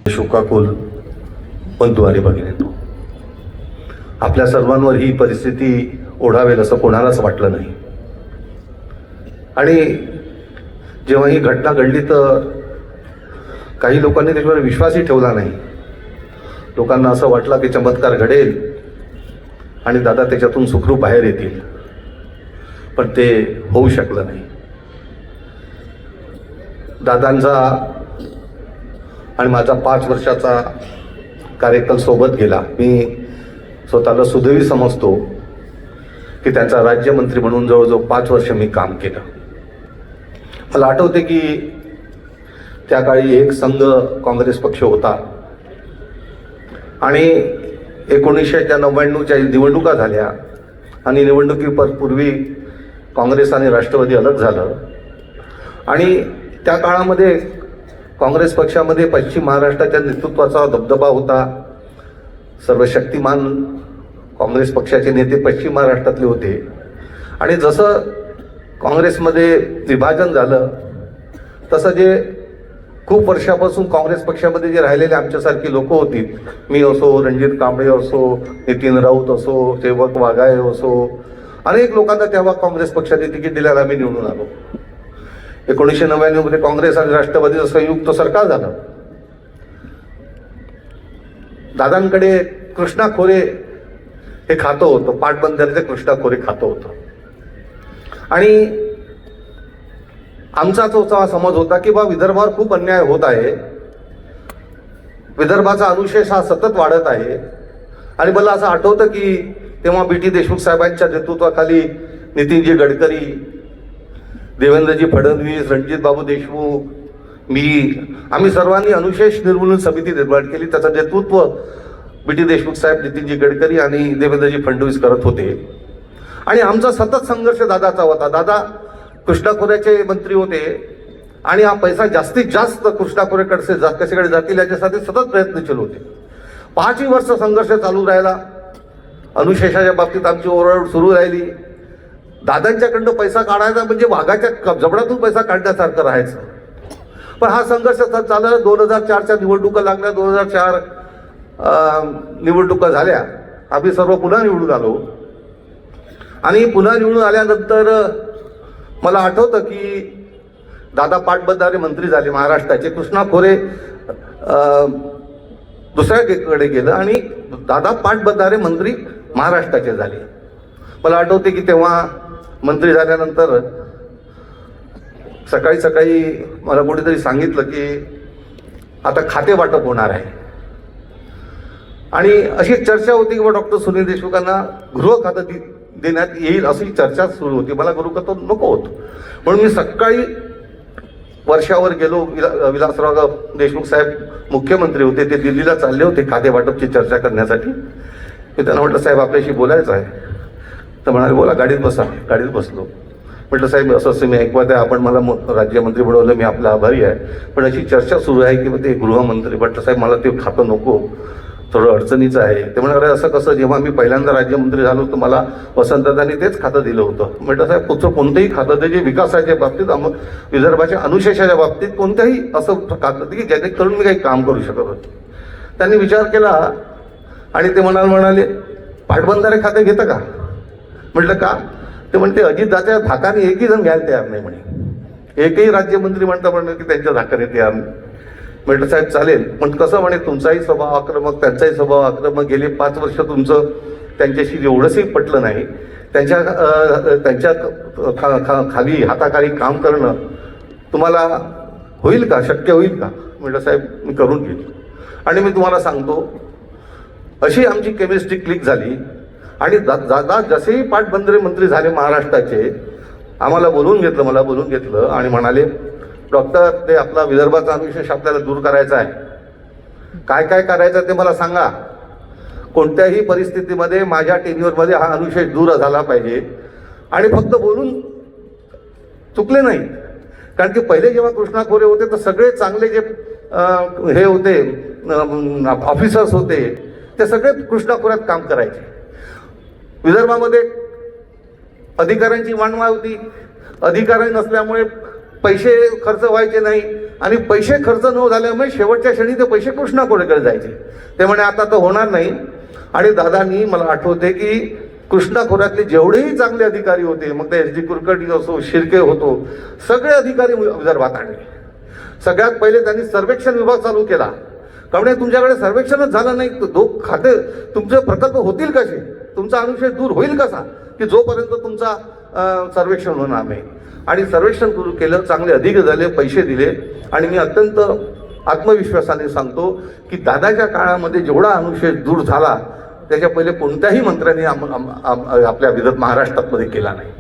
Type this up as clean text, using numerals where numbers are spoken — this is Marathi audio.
शोकाकुल बंधुवारी बघून येतो. आपल्या सर्वांवर ही परिस्थिती ओढावेल असं कोणालाच वाटलं नाही. आणि जेव्हा ही घटना घडली तर काही लोकांनी त्याच्यावर विश्वासही ठेवला नाही. लोकांना असं वाटलं की चमत्कार घडेल आणि दादा त्याच्यातून सुखरूप बाहेर येतील, पण ते होऊ शकलं नाही. दादांचा आणि माझा 5 वर्षाचा कार्यकाल सोबत गेला. मी स्वतःला सुदैवी समजतो की त्यांचा राज्यमंत्री म्हणून जवळजवळ 5 वर्ष मी काम केलं. मला आठवते की त्या काळी एक संघ काँग्रेस पक्ष होता आणि 1999च्या निवडणुका झाल्या आणि निवडणुकीपूर्वी काँग्रेस आणि राष्ट्रवादी अलग झालं. आणि त्या काळामध्ये काँग्रेस पक्षामध्ये पश्चिम महाराष्ट्राच्या नेतृत्वाचा दबदबा होता. सर्व शक्तिमान काँग्रेस पक्षाचे नेते पश्चिम महाराष्ट्रातले होते. आणि जसं काँग्रेसमध्ये विभाजन झालं तसं जे खूप वर्षापासून काँग्रेस पक्षामध्ये जे राहिलेले आमच्यासारखी लोक होती, मी असो, रणजित कांबळे असो, नितीन राऊत असो, सेवक वाघाळे असो, अनेक लोकांना तेव्हा काँग्रेस पक्षाने तिकीट दिल्याला आम्ही निवडून आलो. 1999 मध्ये काँग्रेस आणि राष्ट्रवादीचं संयुक्त सरकार झालं. दादांकडे कृष्णा खोरे हे खातं होतं, पाटबंधाऱ्याचं कृष्णा खोरे खातं होतं. आणि आमचा तो समज होता की बा विदर्भावर खूप अन्याय होत आहे, विदर्भाचा अनुशेष हा सतत वाढत आहे. आणि मला असं आठवतं की तेव्हा BT देशमुख साहेबांच्या नेतृत्वाखाली नितीनजी गडकरी, देवेंद्रजी फडणवीस, रणजित बाबू देशमुख, आम्ही सर्वांनी अनुशेष निर्मूलन समिती निर्माण केली. त्याचं नेतृत्व BT देशमुख साहेब, नितीनजी गडकरी आणि देवेंद्रजी फडणवीस करत होते. आणि आमचा सतत संघर्ष दादाचा होता. दादा कृष्णा खोऱ्याचे मंत्री होते आणि हा पैसा जास्तीत जास्त कृष्णा खोरेकडे कशाकडे जातील याच्यासाठी सतत प्रयत्नशील होते. 5 वर्ष संघर्ष चालू राहिला. अनुशेषाच्या बाबतीत आमची ओरड सुरू राहिली. दादांच्याकडनं पैसा काढायचा म्हणजे वाघाच्या जबडातून पैसा काढण्यासारखं राहायचं. पण हा संघर्ष चालला. 2004च्या निवडणुका लागल्या. 2004 निवडणुका झाल्या. आम्ही सर्व पुन्हा निवडून आलो. आणि पुन्हा निवडून आल्यानंतर मला आठवतं की दादा पाटबंधारे मंत्री झाले महाराष्ट्राचे. कृष्णा खोरे दुसऱ्याकडे गेलं आणि दादा पाटबंधारे मंत्री महाराष्ट्राचे झाले. मला आठवते की तेव्हा मंत्री झाल्यानंतर सकाळी सकाळी मला कोणीतरी सांगितलं की आता खाते वाटप होणार आहे. आणि अशी चर्चा होती की डॉक्टर सुनील देशमुखांना गृह खातं देण्यात येईल अशी चर्चा सुरू होती. मला गृह खातं नको होतं म्हणून मी सकाळी वर्षावर गेलो. विलासराव देशमुख साहेब मुख्यमंत्री होते, ते दिल्लीला चालले होते खाते वाटपची चर्चा करण्यासाठी. मी त्यांना म्हटलं साहेब आपल्याशी बोलायचं आहे. तर म्हणाले बोला, गाडीत बसा. गाडीत बसलो. म्हटलं साहेब असं मी ऐकवत आहे, आपण मला राज्यमंत्री बनवलं, मी आपला आभारी आहे, पण अशी चर्चा सुरू आहे की ते गृहमंत्री. म्हटलं साहेब मला ते खातं नको, थोडं अडचणीचं आहे. ते म्हणाले असं कसं, जेव्हा मी पहिल्यांदा राज्यमंत्री झालो तर मला वसंतदादांनी तेच खातं दिलं होतं. म्हटलं साहेब पुढचं कोणतंही खातं ते जे विकासाच्या बाबतीत, विदर्भाच्या अनुशेषाच्या बाबतीत कोणत्याही असं खातं की जेणेकरून मी काही काम करू शकत होते. त्यांनी विचार केला आणि ते म्हणाले पाटबंधारे खाते घेतं का? म्हटलं का? ते म्हणते अजितदाच्या धाकाने एकही जण घ्यायला तयार नाही म्हणे. एकही राज्यमंत्री म्हणणं की त्यांच्या धाकाने तयार नाही. म्हटलं साहेब चालेल, पण कसं म्हणे तुमचाही स्वभाव आक्रमक, त्यांचाही स्वभाव आक्रमक. गेली 5 वर्ष तुमचं त्यांच्याशी एवढंसही पटलं नाही. त्यांच्या खाली हाताखाली काम करणं तुम्हाला होईल का, शक्य होईल का? म्हटलं साहेब मी करून घेईन. आणि मी तुम्हाला सांगतो अशी आमची केमिस्ट्री क्लिक झाली. आणि दादा जसेही पाटबंधारे मंत्री झाले महाराष्ट्राचे, आम्हाला मला बोलून घेतलं आणि म्हणाले डॉक्टर ते आपला विदर्भाचा अनुशेष आपल्याला दूर करायचा आहे. काय काय करायचं ते मला सांगा. कोणत्याही परिस्थितीमध्ये माझ्या टेन्युअरमध्ये हा अनुशेष दूर झाला पाहिजे. आणि फक्त बोलून चुकले नाही, कारण की पहिले जेव्हा कृष्णा खोरे होते तर सगळे चांगले जे हे होते ऑफिसर्स होते ते सगळे कृष्णा खोऱ्यात काम करायचे. विदर्भामध्ये अधिकाऱ्यांची वाणवा होती. अधिकारी नसल्यामुळे पैसे खर्च व्हायचे नाही आणि पैसे खर्च न झाल्यामुळे शेवटच्या क्षणी ते पैसे कृष्णा कोळेकडे जायचे. ते म्हणे आता तर होणार नाही. आणि दादांनी मला आठवते की कृष्णा खोऱ्यातले जेवढेही चांगले अधिकारी होते, मग ते एस डी कुलकर्णी असो, शिर्के होतो, सगळे अधिकारी विदर्भात आणले. सगळ्यात पहिले त्यांनी सर्वेक्षण विभाग चालू केला. कारण तुमच्याकडे सर्वेक्षणच झालं नाही तर खाते तुमचे प्रकल्प होतील कसे, तुमचा अनुशेष दूर होईल कसा, की जोपर्यंत तुमचा सर्वेक्षण होणार नाही. आणि सर्वेक्षण सुरू केलं, चांगले अधिक झाले, पैसे दिले. आणि मी अत्यंत आत्मविश्वासाने सांगतो की दादाच्या काळामध्ये जेवढा अनुशेष दूर झाला त्याच्या पहिले कोणत्याही मंत्र्यांनी आपल्या महाराष्ट्रात मध्ये केला नाही.